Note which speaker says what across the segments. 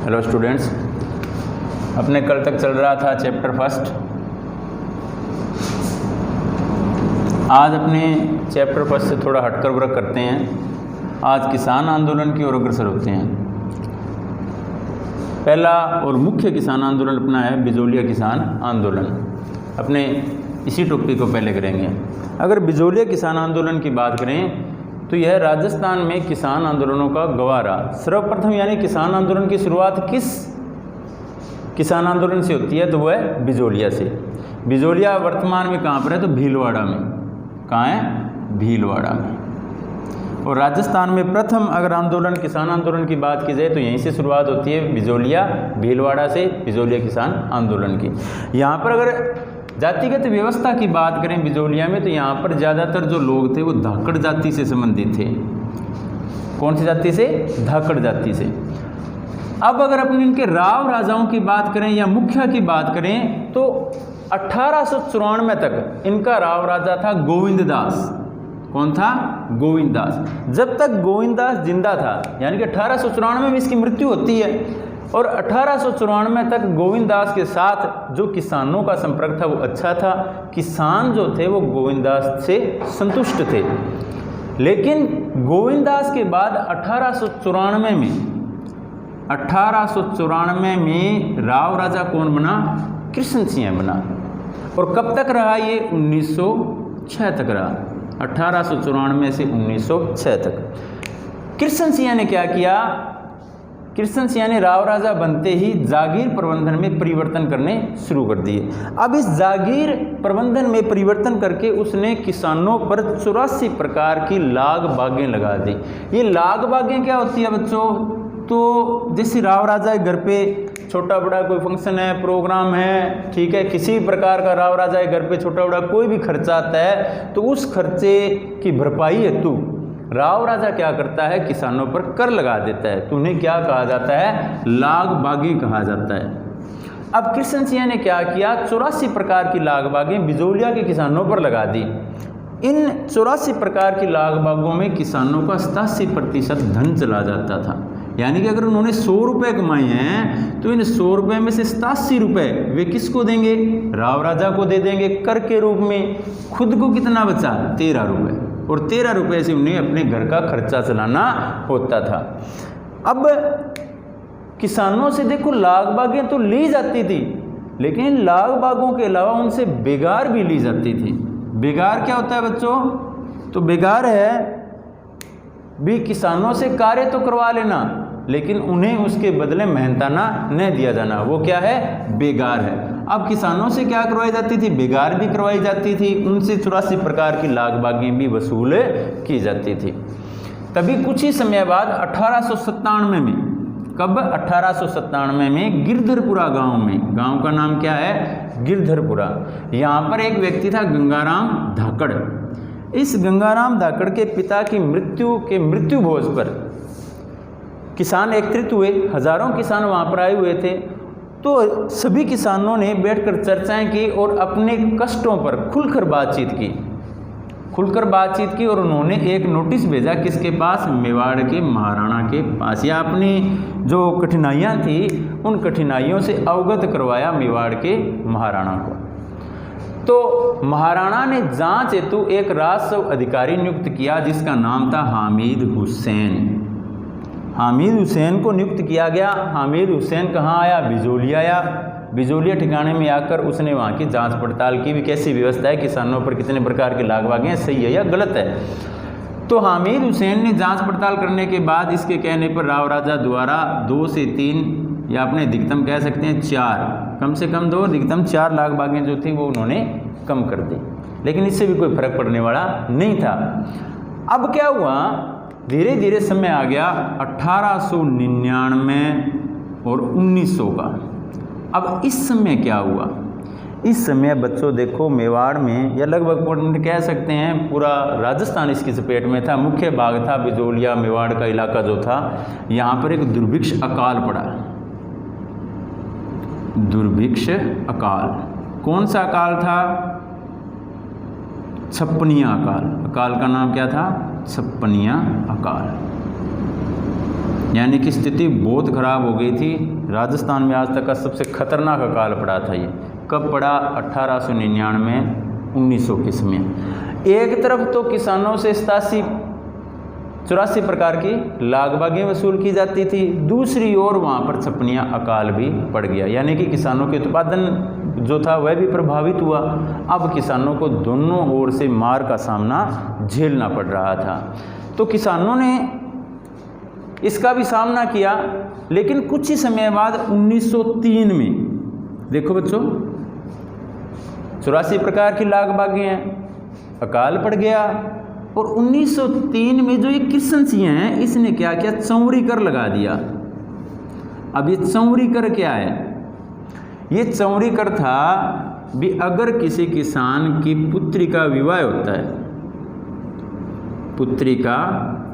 Speaker 1: Hello students, अपने कल तक चल रहा था चैप्टर फर्स्ट। आज अपने चैप्टर फर्स्ट से थोड़ा हटकर वर्क करते हैं। आज किसान आंदोलन की ओर अग्रसर होते हैं। पहला और मुख्य किसान आंदोलन अपना है बिजोलिया किसान आंदोलन। अपने इसी टॉपिक को पहले करेंगे। अगर बिजोलिया किसान आंदोलन की बात करें तो यह राजस्थान में किसान आंदोलनों का गवाह रहा। सर्वप्रथम यानी किसान आंदोलन की शुरुआत किस किसान आंदोलन से होती है तो वह है बिजोलिया से। बिजोलिया वर्तमान में कहाँ पर है तो भीलवाड़ा में। कहाँ है? भीलवाड़ा में। और राजस्थान में प्रथम अगर आंदोलन किसान आंदोलन की बात की जाए तो यहीं से शुरुआत होती है, बिजोलिया भीलवाड़ा से बिजोलिया किसान आंदोलन की। यहाँ पर अगर जातिगत व्यवस्था की बात करें बिजोलिया में तो यहाँ पर ज़्यादातर जो लोग थे वो धाकड़ जाति से संबंधित थे। कौन सी जाति से? धाकड़ जाति से। अब अगर अपन इनके राव राजाओं की बात करें या मुखिया की बात करें तो 1894 तक इनका राव राजा था गोविंददास। कौन था? गोविंददास। जब तक गोविंददास जिंदा था यानी कि 1894 में इसकी मृत्यु होती है और 1894 तक गोविंददास के साथ जो किसानों का संपर्क था वो अच्छा था। किसान जो थे वो गोविंददास से संतुष्ट थे। लेकिन गोविंददास के बाद 1894 में राव राजा कौन बना? कृष्ण सिंह बना। और कब तक रहा ये? 1906 तक रहा। 1894 से 1906 तक। कृष्ण सिंह ने क्या किया? कृष्ण सिंह ने राव राजा बनते ही जागीर प्रबंधन में परिवर्तन करने शुरू कर दिए। अब इस जागीर प्रबंधन में परिवर्तन करके उसने किसानों पर 84 प्रकार की लाग बागें लगा दी। ये लाग बागें क्या होती है बच्चों? तो जैसे राव राजा के घर पे छोटा बड़ा कोई फंक्शन है, प्रोग्राम है, ठीक है, किसी प्रकार का राव राजा के घर पे छोटा बड़ा कोई भी खर्चा आता है तो उस खर्चे की भरपाई हेतु राव राजा क्या करता है? किसानों पर कर लगा देता है। तो उन्हें क्या कहा जाता है? लाग बागी कहा जाता है। अब कृष्ण सिंह ने क्या किया? 84 प्रकार की लाग बागें बिजोलिया के किसानों पर लगा दी। इन 84 प्रकार की लाग बागों में किसानों का 87% धन चला जाता था। यानी कि अगर उन्होंने 100 रुपये कमाए हैं तो इन 100 रुपये में से 87 रुपये वे किसको देंगे? राव राजा को दे देंगे कर के रूप में। खुद को कितना बचा? 13 रुपये। और 13 रुपये से उन्हें अपने घर का खर्चा चलाना होता था। अब किसानों से देखो लाग बागें तो ली जाती थी, लेकिन लाग बागों के अलावा उनसे बेगार भी ली जाती थी। बेगार क्या होता है बच्चों? तो बेगार है भी किसानों से कार्य तो करवा लेना लेकिन उन्हें उसके बदले मेहनताना न दिया जाना, वो क्या है? बेगार है। अब किसानों से क्या करवाई जाती थी? बेगार भी करवाई जाती थी। उनसे 84 प्रकार की लाग बागें भी वसूल की जाती थी। तभी कुछ ही समय बाद 1897 में, कब? 1897 में गिरधरपुरा गांव में, गांव का नाम क्या है? गिरधरपुरा। यहाँ पर एक व्यक्ति था गंगाराम धाकड़। इस गंगाराम धाकड़ के पिता की मृत्यु भोज पर किसान एकत्रित हुए। हजारों किसान वहाँ पर आए हुए थे। तो सभी किसानों ने बैठकर चर्चाएं की और अपने कष्टों पर खुलकर बातचीत की और उन्होंने एक नोटिस भेजा किसके पास? मेवाड़ के महाराणा के पास। या अपनी जो कठिनाइयाँ थी उन कठिनाइयों से अवगत करवाया मेवाड़ के महाराणा को। तो महाराणा ने जांच हेतु एक राजस्व अधिकारी नियुक्त किया जिसका नाम था हामिद हुसैन। हामिद हुसैन को नियुक्त किया गया। हामिद हुसैन कहाँ आया? बिजोलिया आया। बिजोलिया ठिकाने में आकर उसने वहाँ की जांच पड़ताल की भी कैसी व्यवस्था है, किसानों पर कितने प्रकार की लाग बागें, सही है या गलत है। तो हामिद हुसैन ने जांच पड़ताल करने के बाद इसके कहने पर राव राजा द्वारा 2 से 3 या अपने अधिकतम कह सकते हैं 4, कम से कम 2 अधिकतम 4 लाग बागें जो थी वो उन्होंने कम कर दी। लेकिन इससे भी कोई फर्क पड़ने वाला नहीं था। अब क्या हुआ? धीरे धीरे समय आ गया 1899 और 1900 का। अब इस समय क्या हुआ? इस समय बच्चों देखो मेवाड़ में या लगभग कह सकते हैं पूरा राजस्थान इसकी चपेट में था। मुख्य भाग था बिजोलिया मेवाड़ का इलाका जो था। यहाँ पर एक दुर्भिक्ष अकाल पड़ा। दुर्भिक्ष अकाल। कौन सा अकाल था? छप्पनिया अकाल। अकाल का नाम क्या था? छप्पनिया अकाल। यानी कि स्थिति बहुत खराब हो गई थी। राजस्थान में आज तक का सबसे खतरनाक अकाल पड़ा था। ये कब पड़ा? 1899 1921 में। एक तरफ तो किसानों से 84 प्रकार की लागबागें वसूल की जाती थी, दूसरी ओर वहाँ पर छपनिया अकाल भी पड़ गया, यानी कि किसानों के उत्पादन जो था वह भी प्रभावित हुआ। अब किसानों को दोनों ओर से मार का सामना झेलना पड़ रहा था। तो किसानों ने इसका भी सामना किया, लेकिन कुछ ही समय बाद 1903 में देखो बच्चों 84 प्रकार की लागबागें हैं, अकाल पड़ गया। और 1903 में जो ये कृष्ण सिंह हैं इसने क्या किया? चौरी कर लगा दिया। अब ये चौरी कर क्या है? ये चौरी कर था भी अगर किसी किसान की पुत्री का विवाह होता है, पुत्री का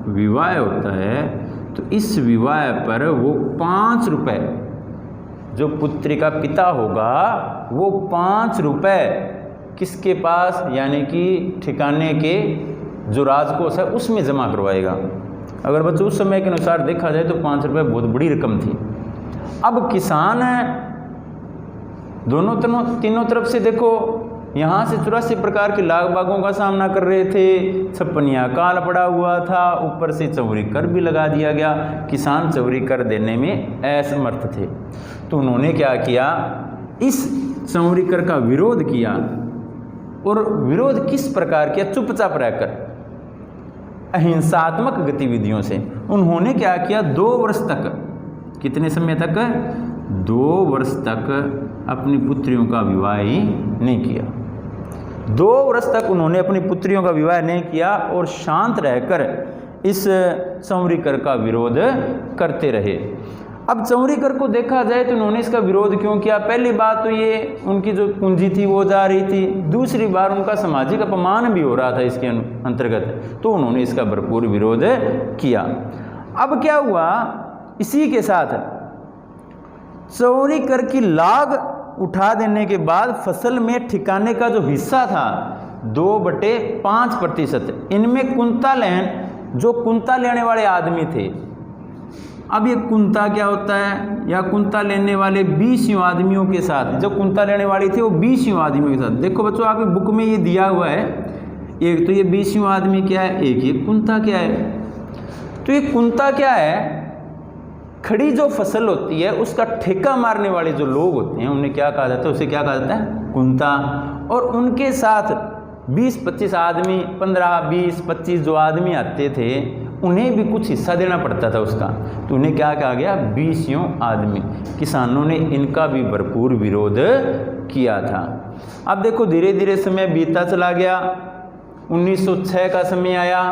Speaker 1: विवाह होता है, तो इस विवाह पर वो 5 रुपए, जो पुत्री का पिता होगा वो 5 रुपए किसके पास, यानी कि ठिकाने के जो राजकोष है उसमें जमा करवाएगा। अगर बच्चों उस समय के अनुसार देखा जाए तो 5 रुपये बहुत बड़ी रकम थी। अब किसान दोनों तीनों तरफ से देखो, यहाँ से 84 प्रकार के लागबागों का सामना कर रहे थे, छपनिया अकाल पड़ा हुआ था, ऊपर से चौरी कर भी लगा दिया गया। किसान चौरी कर देने में असमर्थ थे, तो उन्होंने क्या किया? इस चौरी कर का विरोध किया। और विरोध किस प्रकार किया? चुपचाप रहकर अहिंसात्मक गतिविधियों से। उन्होंने क्या किया? 2 वर्ष तक, कितने समय तक? 2 वर्ष तक अपनी पुत्रियों का विवाह ही नहीं किया। 2 वर्ष तक उन्होंने अपनी पुत्रियों का विवाह नहीं किया और शांत रहकर इस चौरी कर का विरोध करते रहे। अब चौरी कर को देखा जाए तो उन्होंने इसका विरोध क्यों किया? पहली बात तो ये उनकी जो पूंजी थी वो जा रही थी, दूसरी बार उनका सामाजिक अपमान भी हो रहा था इसके अंतर्गत, तो उन्होंने इसका भरपूर विरोध किया। अब क्या हुआ? इसी के साथ चौरी कर की लाग उठा देने के बाद फसल में ठिकाने का जो हिस्सा था 2/5%, इनमें कुंता लेन, जो कुंता लेने वाले आदमी थे। अब ये कुंता क्या होता है? या कुंता लेने वाले 20 आदमियों के साथ, जो कुंता लेने वाली थी वो 20 आदमियों के साथ। देखो बच्चों आपकी बुक में ये दिया हुआ है, एक तो ये 20 आदमी क्या है, एक ये कुंता क्या है। तो ये कुंता क्या है? खड़ी जो फसल होती है उसका ठेका मारने वाले जो लोग होते हैं उन्हें क्या कहा जाता है? उसे क्या कहा जाता है? कुंता। और उनके साथ 20-25 आदमी, 15-20-25 जो आदमी आते थे उन्हें भी कुछ हिस्सा देना पड़ता था उसका, तो उन्हें क्या कहा गया? 20 आदमी। किसानों ने इनका भी भरपूर विरोध किया था। अब देखो धीरे धीरे समय बीतता चला गया, 1906 का समय आया।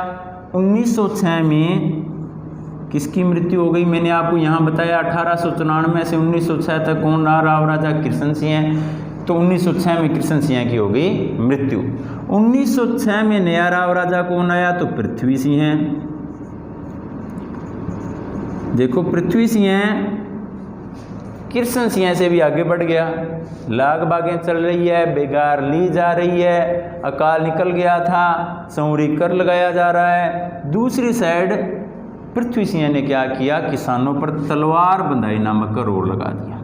Speaker 1: 1906 में किसकी मृत्यु हो गई? मैंने आपको यहाँ बताया 1894 से 1906 तक कौन रहा? राव राजा कृष्ण सिंह। तो 1906 में कृष्ण सिंह की हो गई मृत्यु। 1906 में नया राव राजा कौन आया? तो पृथ्वी सिंह। देखो पृथ्वी सिंह कृष्ण सिंह से भी आगे बढ़ गया, लागबागें चल रही है, बेगार ली जा रही है, अकाल निकल गया था, चौरी कर लगाया जा रहा है। दूसरी साइड पृथ्वी सिंह ने क्या किया? किसानों पर तलवार बंधाई नामक कर रोक लगा दिया,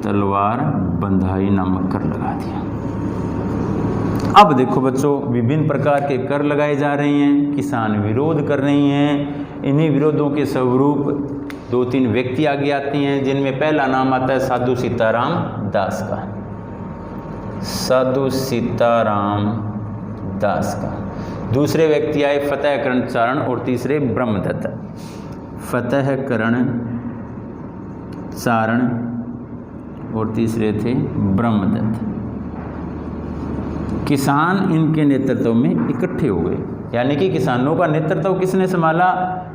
Speaker 1: तलवार बंधाई नामक कर लगा दिया। अब देखो बच्चों विभिन्न प्रकार के कर लगाए जा रहे हैं, किसान विरोध कर रही हैं। इन्हीं विरोधों के स्वरूप 2-3 व्यक्ति आगे आते हैं, जिनमें पहला नाम आता है साधु सीताराम दास का, साधु सीताराम दास का। दूसरे व्यक्ति आए फतेहकरण चारण और तीसरे ब्रह्मदत्त। फतेहकरण चारण और तीसरे थे ब्रह्मदत्त। किसान इनके नेतृत्व में इकट्ठे हो गए, यानी कि किसानों का नेतृत्व किसने संभाला?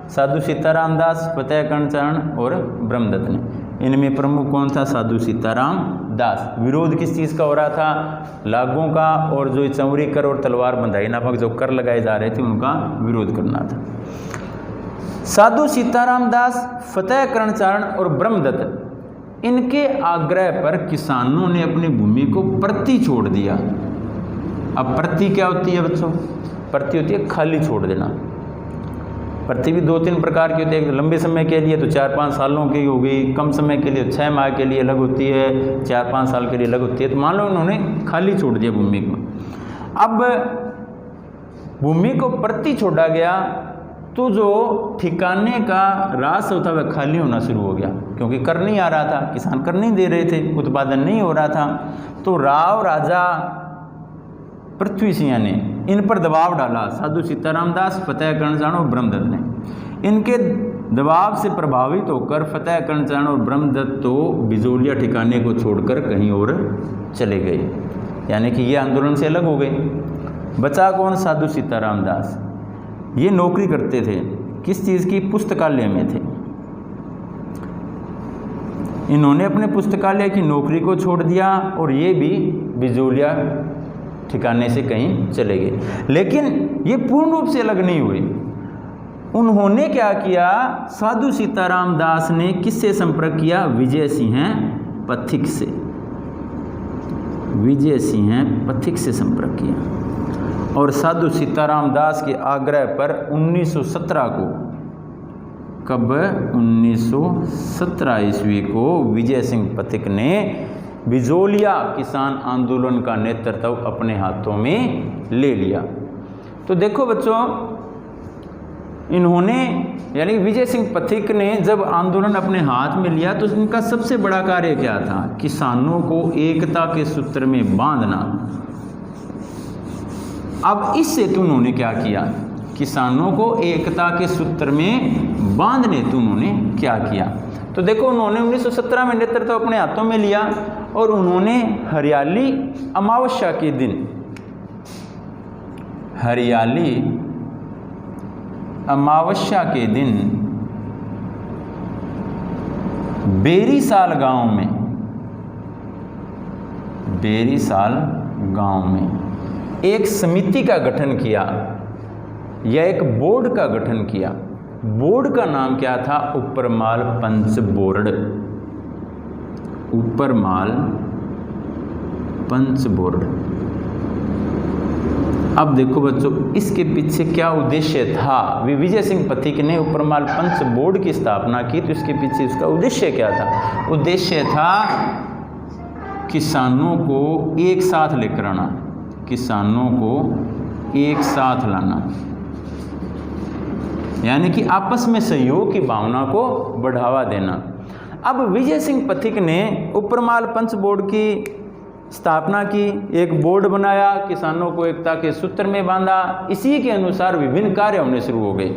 Speaker 1: साधु सीताराम दास, फतेहकरण चारण और ब्रह्मदत्त ने। इनमें प्रमुख कौन था? साधु सीताराम दास। विरोध किस चीज़ का हो रहा था? लागों का, और जो चौरी कर और तलवार बंधाई नामक जो कर लगाए जा रहे थे उनका विरोध करना था। साधु सीताराम दास, फतेहकरण चारण और ब्रह्मदत्त, इनके आग्रह पर किसानों ने अपनी भूमि को प्रति छोड़ दिया। अब प्रति क्या होती है बच्चों? प्रति होती है खाली छोड़ देना। भर्ती भी 2-3 प्रकार की होती है। एक लंबे समय के लिए तो 4-5 सालों की हो गई, कम समय के लिए 6 माह के लिए अलग होती है, 4-5 साल के लिए अलग होती है। तो मान लो उन्होंने खाली छोड़ दिया भूमि को। अब भूमि को प्रति छोड़ा गया तो जो ठिकाने का रास होता वह खाली होना शुरू हो गया, क्योंकि कर नहीं आ रहा था, किसान कर नहीं दे रहे थे, उत्पादन नहीं हो रहा था। तो राव राजा पृथ्वी सिंह ने इन पर दबाव डाला। साधु सीताराम दास, फतेह कर्णचाण और ब्रह्मदत्त ने इनके दबाव से प्रभावित होकर फतेह कर्णचाण और ब्रह्मदत्त तो बिजोलिया ठिकाने को छोड़कर कहीं और चले गए, यानी कि ये आंदोलन से अलग हो गए। बचा कौन? साधु सीताराम दास। ये नौकरी करते थे, किस चीज़ की? पुस्तकालय में थे। इन्होंने अपने पुस्तकालय की नौकरी को छोड़ दिया और ये भी बिजोलिया ठिकाने से कहीं चले गए। लेकिन ये पूर्ण रूप से अलग नहीं हुए। उन्होंने क्या किया? साधु सीताराम दास ने किससे संपर्क किया? विजय सिंह पथिक से। विजय सिंह पथिक से संपर्क किया और साधु सीताराम दास के आग्रह पर 1917 को, कब? 1917 ईस्वी को विजय सिंह पथिक ने बिजोलिया किसान आंदोलन का नेतृत्व अपने हाथों में ले लिया। तो देखो बच्चों, इन्होंने यानी विजय सिंह पथिक ने जब आंदोलन अपने हाथ में लिया तो इनका सबसे बड़ा कार्य क्या था? किसानों को एकता के सूत्र में बांधना। अब इस हेतु उन्होंने क्या किया? किसानों को एकता के सूत्र में बांधने हेतु उन्होंने क्या किया? तो देखो, उन्होंने 1917 में नेतृत्व अपने हाथों में लिया और उन्होंने हरियाली अमावस्या के दिन, हरियाली अमावस्या के दिन बेरीसाल गांव में, बेरीसाल गांव में एक समिति का गठन किया या एक बोर्ड का गठन किया। बोर्ड का नाम क्या था? उपरमाल पंच बोर्ड। उपरमाल पंच बोर्ड। अब देखो बच्चों, इसके पीछे क्या उद्देश्य था? विजय सिंह पथिक ने उपरमाल पंच बोर्ड की स्थापना की, तो इसके पीछे उसका उद्देश्य क्या था? उद्देश्य था किसानों को एक साथ लेकर आना, किसानों को एक साथ लाना, यानी कि आपस में सहयोग की भावना को बढ़ावा देना। अब विजय सिंह पथिक ने उपरमाल पंच बोर्ड की स्थापना की, एक बोर्ड बनाया, किसानों को एकता के सूत्र में बांधा। इसी के अनुसार विभिन्न कार्य होने शुरू हो गए।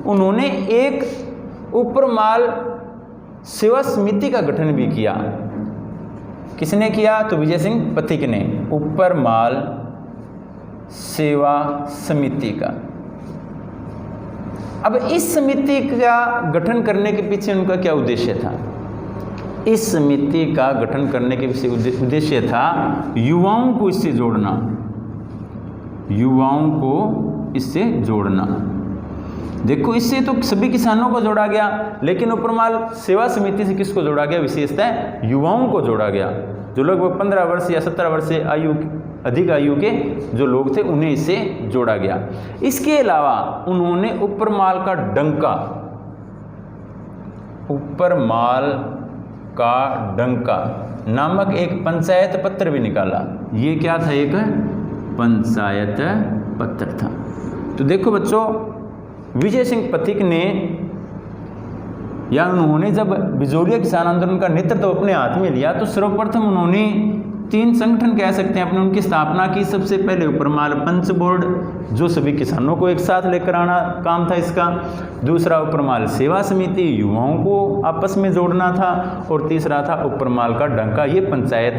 Speaker 1: उन्होंने एक उपरमाल सेवा समिति का गठन भी किया। किसने किया? तो विजय सिंह पथिक ने उपरमाल सेवा समिति का। अब इस समिति का गठन करने के पीछे उनका क्या उद्देश्य था? इस समिति का गठन करने के पीछे उद्देश्य था युवाओं को इससे जोड़ना, युवाओं को इससे जोड़ना। देखो, इससे तो सभी किसानों को जोड़ा गया, लेकिन उपरमाल सेवा समिति से किसको जोड़ा गया? विशेषतः युवाओं को जोड़ा गया। जो लगभग 15 वर्ष या 17 वर्ष से अधिक आयु के जो लोग थे, उन्हें इससे जोड़ा गया। इसके अलावा उन्होंने उपरमाल का डंका, उपरमाल का डंका नामक एक पंचायत पत्र भी निकाला। ये क्या था? एक पंचायत पत्र था। तो देखो बच्चों, विजय सिंह पथिक ने या उन्होंने जब बिजोलिया किसान आंदोलन का नेतृत्व अपने हाथ में लिया तो सर्वप्रथम उन्होंने 3 संगठन कह सकते हैं अपने उनकी स्थापना की। सबसे पहले उपरमाल पंच बोर्ड, जो सभी किसानों को एक साथ लेकर आना काम था इसका। दूसरा उपरमाल सेवा समिति, युवाओं को आपस में जोड़ना था। और तीसरा था उपरमाल का डंका, ये पंचायत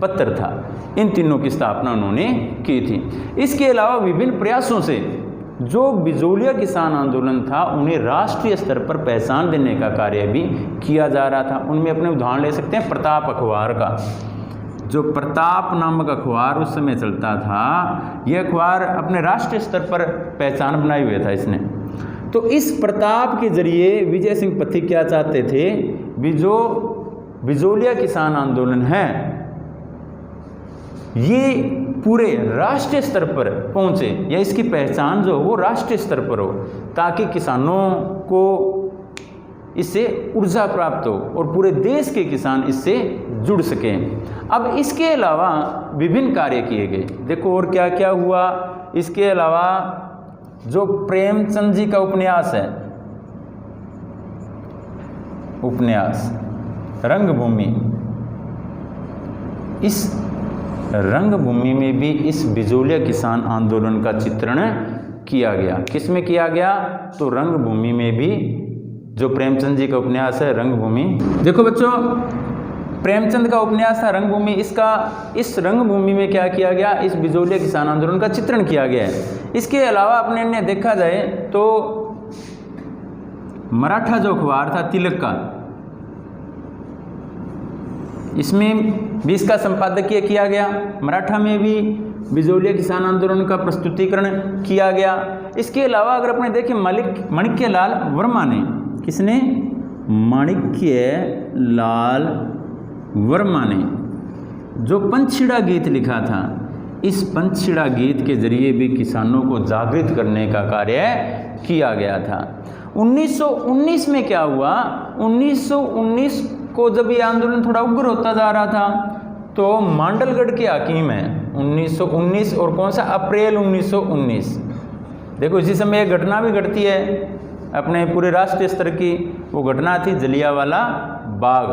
Speaker 1: पत्र था। इन तीनों की स्थापना उन्होंने की थी। इसके अलावा विभिन्न प्रयासों से जो बिजोलिया किसान आंदोलन था उन्हें राष्ट्रीय स्तर पर पहचान देने का कार्य भी किया जा रहा था। उनमें अपने उदाहरण ले सकते हैं प्रताप अखबार का। जो प्रताप नामक अखबार उस समय चलता था, यह अखबार अपने राष्ट्रीय स्तर पर पहचान बनाए हुए था इसने। तो इस प्रताप के जरिए विजय सिंह पथिक क्या चाहते थे? जो बिजोलिया किसान आंदोलन है, ये पूरे राष्ट्रीय स्तर पर पहुंचे, या इसकी पहचान जो वो राष्ट्रीय स्तर पर हो, ताकि किसानों को इससे ऊर्जा प्राप्त हो और पूरे देश के किसान इससे जुड़ सकें। अब इसके अलावा विभिन्न कार्य किए गए। देखो और क्या क्या हुआ। इसके अलावा जो प्रेमचंद जी का उपन्यास है, उपन्यास रंगभूमि, इस रंगभूमि में भी इस बिजोलिया किसान आंदोलन का चित्रण किया गया। किस में किया गया? तो रंगभूमि में भी, जो प्रेमचंद जी का उपन्यास है रंगभूमि। देखो बच्चों, प्रेमचंद का उपन्यास था रंगभूमि, इस रंगभूमि में क्या किया गया? इस बिजोलिया किसान आंदोलन का चित्रण किया गया है। इसके अलावा अपने ने देखा जाए तो मराठा जो अखबार था तिलक का, इसमें भी इसका संपादकीय किया गया। मराठा में भी बिजोलिया किसान आंदोलन का प्रस्तुतिकरण किया गया। इसके अलावा अगर अपने देखें माणिक्यलाल वर्मा ने, किसने? माणिक्यलाल वर्मा ने जो पंचशिड़ा गीत लिखा था, इस पंचशिड़ा गीत के जरिए भी किसानों को जागृत करने का कार्य किया गया था। 1919 में क्या हुआ? 1919 को जब ये आंदोलन थोड़ा उग्र होता जा रहा था, तो मांडलगढ़ के हाकिम हैं 1919, और कौन सा? अप्रैल 1919। देखो इसी समय एक घटना भी घटती है अपने पूरे राष्ट्रीय स्तर की, वो घटना थी जलियांवाला बाग।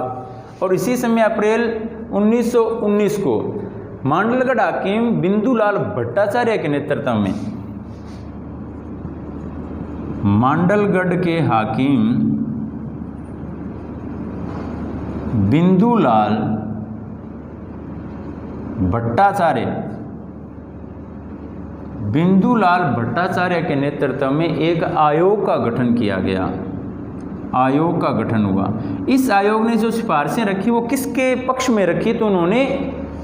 Speaker 1: और इसी समय अप्रैल 1919 को मांडलगढ़ हाकिम बिंदुलाल भट्टाचार्य के नेतृत्व में, मांडलगढ़ के हाकिम बिंदुलाल भट्टाचार्य के नेतृत्व में एक आयोग का गठन किया गया। आयोग का गठन हुआ। इस आयोग ने जो सिफारिशें रखी वो किसके पक्ष में रखी? तो उन्होंने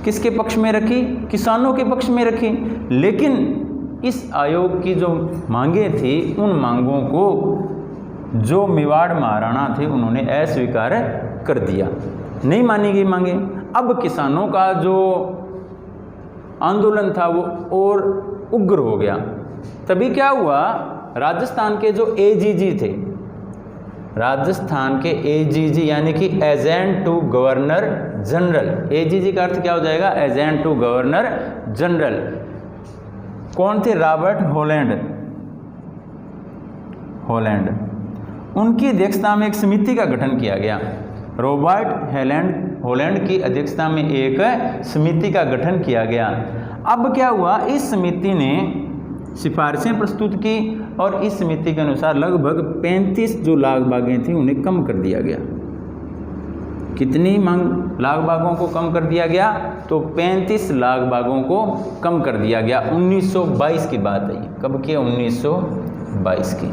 Speaker 1: किसके पक्ष में रखी? किसानों के पक्ष में रखी। लेकिन इस आयोग की जो मांगें थी, उन मांगों को जो मेवाड़ महाराणा थे उन्होंने अस्वीकार कर दिया, नहीं मानी गई मांगे। अब किसानों का जो आंदोलन था वो और उग्र हो गया। तभी क्या हुआ? राजस्थान के जो एजीजी थे, राजस्थान के एजीजी यानी कि agent to governor general, AGG का अर्थ क्या हो जाएगा? Agent to governor general. कौन थे? Robert Holland. उनकी अध्यक्षता में एक समिति का गठन किया गया। रॉबर्ट हॉलैंड की अध्यक्षता में एक समिति का गठन किया गया। अब क्या हुआ? इस समिति ने सिफारिशें प्रस्तुत की और इस समिति के अनुसार लगभग 35 जो लाख बागें थी उन्हें कम कर दिया गया। कितनी लाख बागों को कम कर दिया गया? तो 35 लाख बागों को कम कर दिया गया। 1922 की बात है। कब की? 1922 की।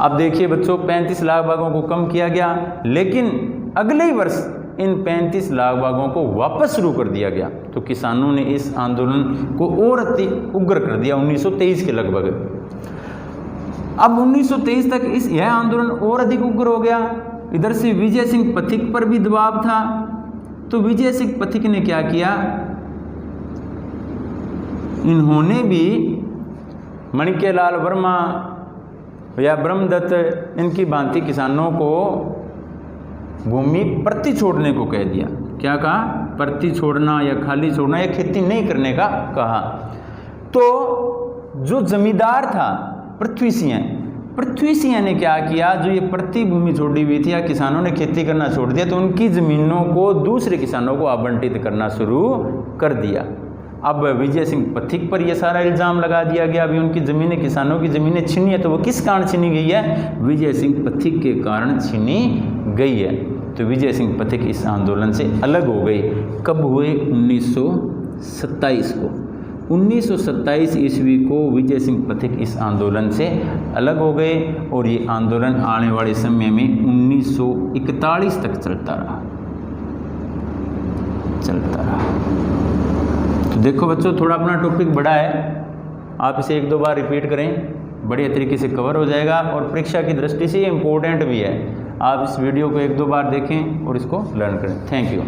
Speaker 1: अब देखिए बच्चों, 35 लाख बागों को कम किया गया, लेकिन अगले ही वर्ष इन 35 लाख बागों को वापस शुरू कर दिया गया। तो किसानों ने इस आंदोलन को और अति उग्र कर दिया 1923 के लगभग। अब 1923 तक यह आंदोलन और अधिक उग्र हो गया। इधर से विजय सिंह पथिक पर भी दबाव था। तो विजय सिंह पथिक ने क्या किया? इन्होंने भी माणिक्यलाल वर्मा या ब्रह्मदत्त इनकी भांति किसानों को भूमि प्रति छोड़ने को कह दिया। क्या कहा? प्रति छोड़ना या खाली छोड़ना या खेती नहीं करने का कहा। तो जो जमींदार था पृथ्वी सिंह ने क्या किया? जो ये प्रति भूमि छोड़ी हुई थी या किसानों ने खेती करना छोड़ दिया, तो उनकी ज़मीनों को दूसरे किसानों को आवंटित करना शुरू कर दिया। अब विजय सिंह पथिक पर यह सारा इल्ज़ाम लगा दिया गया, अभी उनकी ज़मीनें, किसानों की ज़मीनें छीनी है। तो वो किस कारण छीनी गई है? विजय सिंह पथिक के कारण छीनी गई है। तो विजय सिंह पथिक इस आंदोलन से अलग हो गए। कब हुए? 1927 को। 1927 ईस्वी को विजय सिंह पथिक इस आंदोलन से अलग हो गए और ये आंदोलन आने वाले समय में 1941 तक चलता रहा। तो देखो बच्चों, थोड़ा अपना टॉपिक बड़ा है, आप इसे 1-2 बार रिपीट करें, बढ़िया तरीके से कवर हो जाएगा और परीक्षा की दृष्टि से इम्पोर्टेंट भी है। आप इस वीडियो को 1-2 बार देखें और इसको लर्न करें। Thank you.